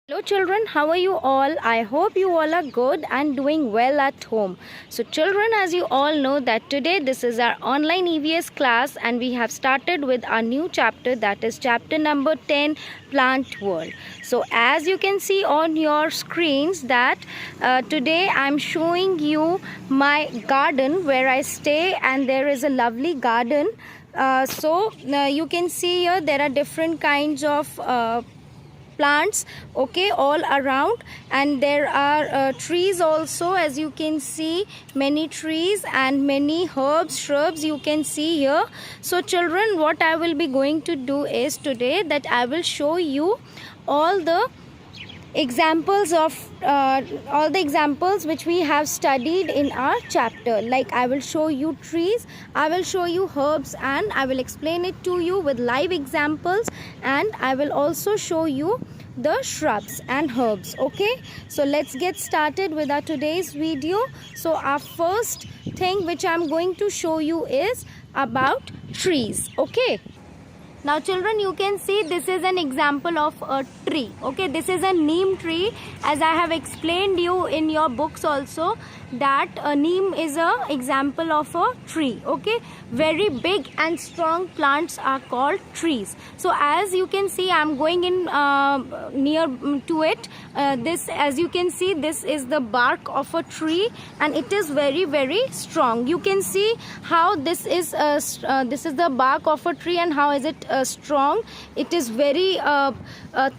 Hello children, how are you all? I hope you all are good and doing well at home. So children, as you all know that today this is our online EVS class and we have started with our new chapter, that is chapter number 10, Plant World. So as you can see on your screens that today I am showing you my garden where I stay, and there is a lovely garden. You can see here there are different kinds of plants, okay, all around, and there are trees also, as you can see, many trees and many herbs, shrubs you can see here. So children, what I will be going to do is today that I will show you all the examples which we have studied in our chapter. Like I will show you trees, I will show you herbs, and I will explain it to you with live examples, and I will also show you the shrubs and herbs. Okay, so let's get started with our today's video. So our first thing which I'm going to show you is about trees. Okay, now children, you can see this is an example of a tree. Okay, this is a neem tree, as I have explained you in your books also, that a neem is a example of a tree. Okay, very big and strong plants are called trees. So as you can see, I am going in near to it. This, as you can see, this is the bark of a tree, and it is very, very strong. You can see how this is the bark of a tree, and how is it strong. It is very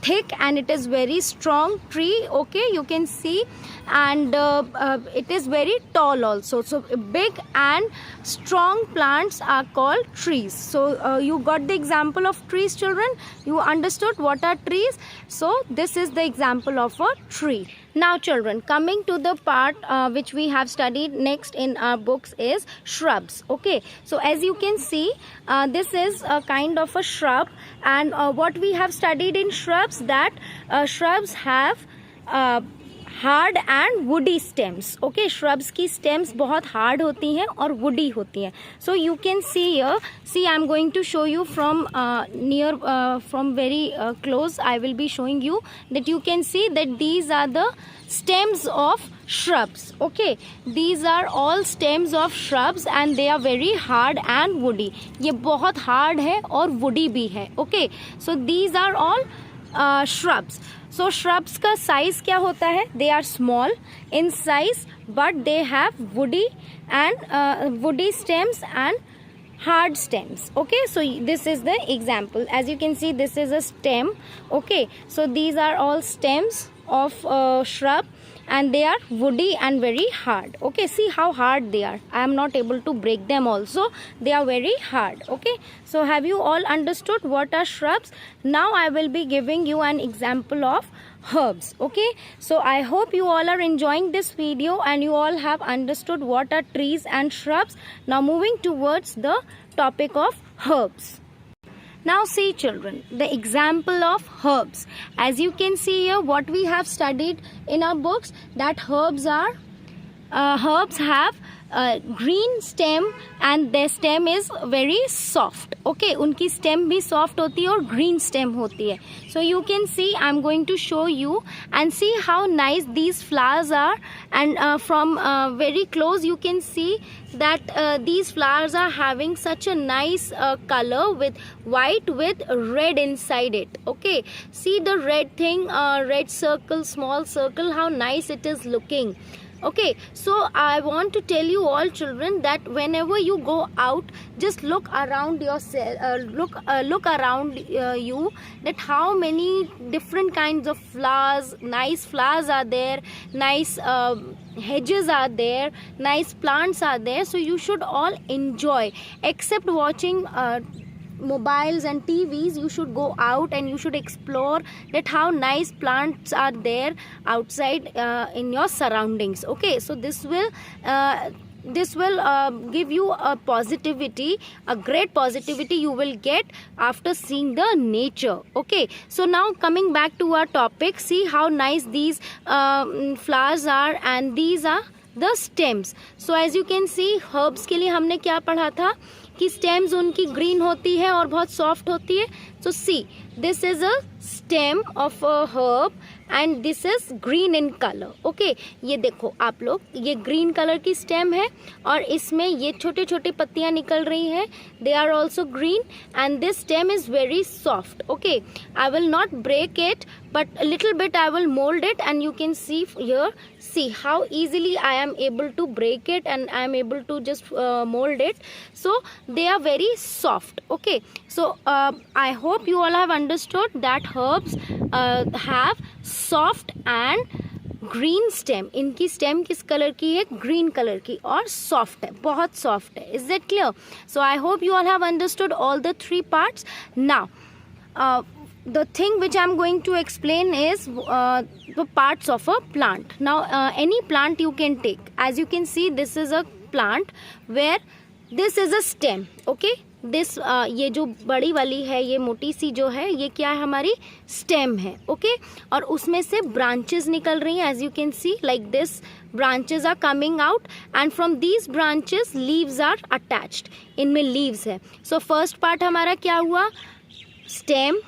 thick, and it is very strong tree. Okay, you can see, and it is very tall also. So big and strong plants are called trees. So you got the example of trees, children. You understood what are trees. So this is the example of a tree. Now children, coming to the part which we have studied next in our books is shrubs. Okay, so as you can see, this is a kind of a shrub, and what we have studied in shrubs, that shrubs have hard and woody stems. Okay, shrubs की stems बहुत hard होती हैं और woody होती हैं. So you can see here, see I am going to show you from near, from very close. I will be showing you that you can see that these are the stems of shrubs. Okay, these are all stems of shrubs and they are very hard and woody. ये बहुत hard है और woody भी है. Okay, so these are all shrubs. So shrubs का size क्या होता है? They are small in size, but they have woody and woody stems and hard stems. Okay, so this is the example. As you can see, this is a stem. Okay, so these are all stems of shrub, and they are woody and very hard. Okay, see how hard they are. I am not able to break them also. They are very hard. Okay, so have you all understood what are shrubs? Now I will be giving you an example of herbs. Okay, so I hope you all are enjoying this video and you all have understood what are trees and shrubs. Now moving towards the topic of herbs. Now see children, the example of herbs. As you can see here, what we have studied in our books, that herbs have green stem and their stem is very soft. Okay, उनकी stem भी soft होती है और green stem होती है. So you can see, I'm going to show you and see how nice these flowers are, and from very close you can see that these flowers are having such a nice color with white with red inside it. Okay, see the red thing, red circle, small circle, how nice it is looking. Okay, so I want to tell you all children that whenever you go out, just look around yourself, look around you, that how many different kinds of flowers, nice flowers are there, nice hedges are there, nice plants are there. So you should all enjoy. Except watching mobiles and TVs, you should go out and you should explore that how nice plants are there outside in your surroundings. Okay, so this will give you a positivity, a great positivity you will get after seeing the nature. Okay, so now coming back to our topic, see how nice these flowers are, and these are the stems. So as you can see, herbs के लिए हमने क्या पढ़ा था कि stems उनकी green होती है और बहुत soft होती है. So see, this is a stem of a herb and this is green in color. Okay, ये देखो आप लोग, ये green color की stem है और इसमें ये छोटे छोटे पत्तियां निकल रही हैं. They are also green and this stem is very soft. Okay, I will not break it but a little bit I will mold it and you can see here, see how easily I am able to break it and I am able to just mold it. So they are very soft. Okay, so I hope you all have understood that herbs have soft and green stem. इनकी stem किस colour की है? Green colour की और soft है, बहुत soft है. Is that clear? So I hope you all have understood all the 3 parts. Now the thing which I'm going to explain is the parts of a plant. Now any plant you can take. As you can see, this is a plant where this is a stem. Okay, this ये जो बड़ी वाली है, ये मोटी सी जो है, ये क्या है? हमारी स्टेम है. ओके, और उसमें से ब्रांचेस निकल रही हैं. As you can see like this branches are coming out and from these branches leaves are attached. इनमें leaves है. So first part हमारा क्या हुआ? Stem,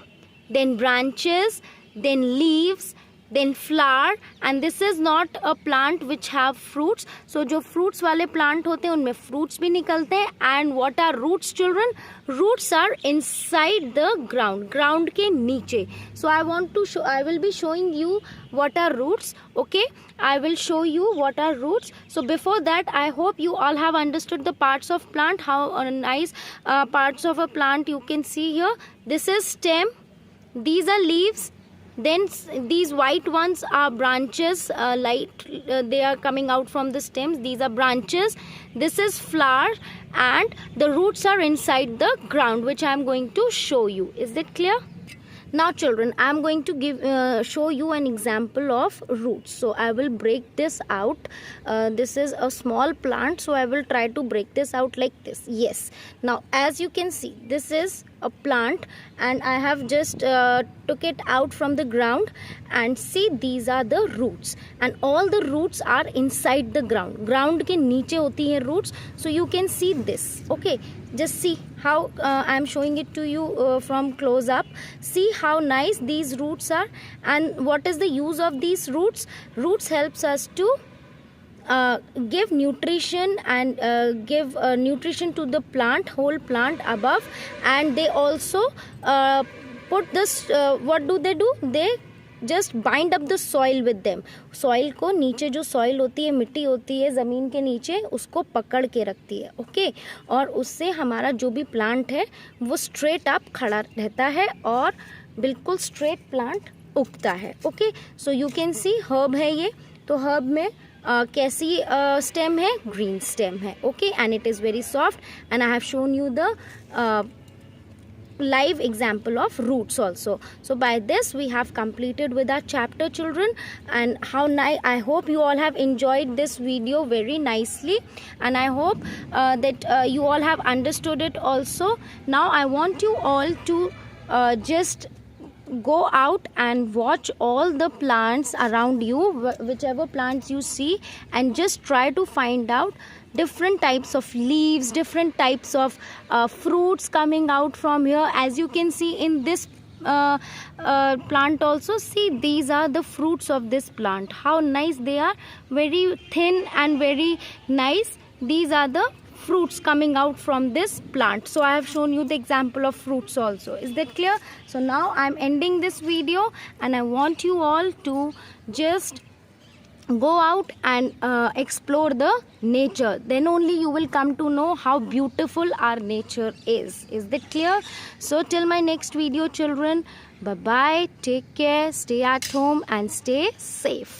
then branches, then leaves, then flower, and this is not a plant which have fruits. So जो fruits वाले plant होते हैं उनमें fruits भी निकलते हैं. And what are roots, children? Roots are inside the ground, ground के नीचे. So I want to show, I will be showing you what are roots. Okay, I will show you what are roots. So before that, I hope you all have understood the parts of plant. How nice parts of a plant you can see here. This is stem, these are leaves, then these white ones are branches, they are coming out from the stems. These are branches. This is flower and the roots are inside the ground, which I am going to show you. Is that clear? Now children, I am going to show you an example of roots. So I will break this out. This is a small plant, so I will try to break this out like this. Yes. Now as you can see, this is a plant and I have just took it out from the ground, and see these are the roots and all the roots are inside the ground. Ground के नीचे होती हैं roots. So you can see this. Okay, just see how I am showing it to you from close up. See how nice these roots are. And what is the use of these roots? Roots helps us to give nutrition and give nutrition to the plant, whole plant above. And they also put this, what do? They just bind up the soil with them. Soil को नीचे जो soil होती है, मिट्टी होती है ज़मीन के नीचे, उसको पकड़ के रखती है. ओके, और उससे हमारा जो भी प्लांट है वो स्ट्रेट अप खड़ा रहता है और बिल्कुल स्ट्रेट प्लांट उगता है. Okay, so you can C herb है ये. तो हर्ब में कैसी स्टेम है? ग्रीन स्टेम है. Okay, and it is very soft and I have shown you the live example of roots also. So by this we have completed with our chapter, children. And how nice, I hope you all have enjoyed this video very nicely, and I hope that you all have understood it also. Now I want you all to just go out and watch all the plants around you, whichever plants you see, and just try to find out different types of leaves, different types of fruits coming out from here. As you can see in this plant also, see these are the fruits of this plant. How nice they are, very thin and very nice. These are the fruits coming out from this plant. So I have shown you the example of fruits also. Is that clear? So now I am ending this video and I want you all to just go out and explore the nature. Then only you will come to know how beautiful our nature is. Is that clear? So till my next video, children, bye bye, take care, stay at home and stay safe.